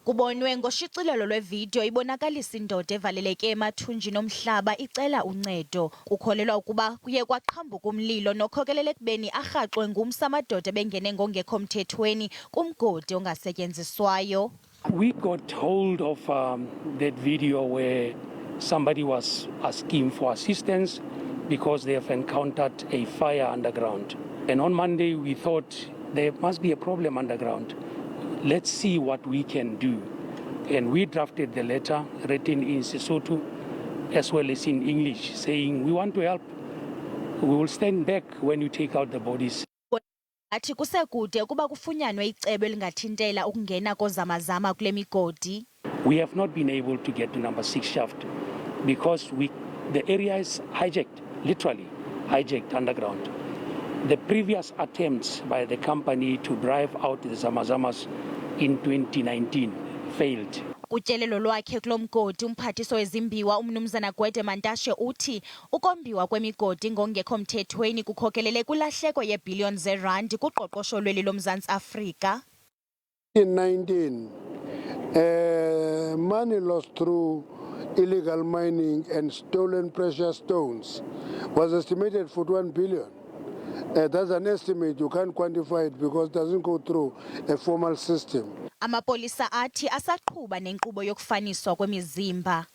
Kubonwe ngoshicilelo lwevidiyo ibonakalisa indoda evaleleke emathunjini omhlaba icela uncedo. Kukholelwa ukuba kuye kwaqhambuka umlilo nokhokelela ekubeni arhaxwe ngumsi amadoda ebengene ngokungekho mthethweni kumgodi ongasetyenziswayo. We got hold of that video where somebody was asking for assistance because they have encountered a fire underground. And on Monday we thought there must be a problem underground. Let's see what we can do. And we drafted the letter written in Sesotho as well as in English saying we want to help. We will stand back when you take out the bodies. Athi kusekude ukuba kufunyanwe icebo elingathintela ukungena koozama kule migodi. We have not been able to get to number 6 shaft because the area is hijacked, literally hijacked underground. The previous attempts by the company to drive out the Zamas in 2019 failed. Kutyelelo lwakhe kulo mgodi umphathiso wezimbiwa umnumzana Gwede Mantashe uthi ukombiwa kwemigodi ngokungekho mthethweni kukhokelele kulahleko yeebhiliyoni zeerandi kuqoqosho lweli loMzantsi Afrika. In 19, money lost through illegal mining and stolen precious stones was estimated for 1 billion. That's an estimate, you can't quantify it because it doesn't go through a formal system. Amapolisa athi asaqhuba nenkqubo yokufaniswa kwemizimba.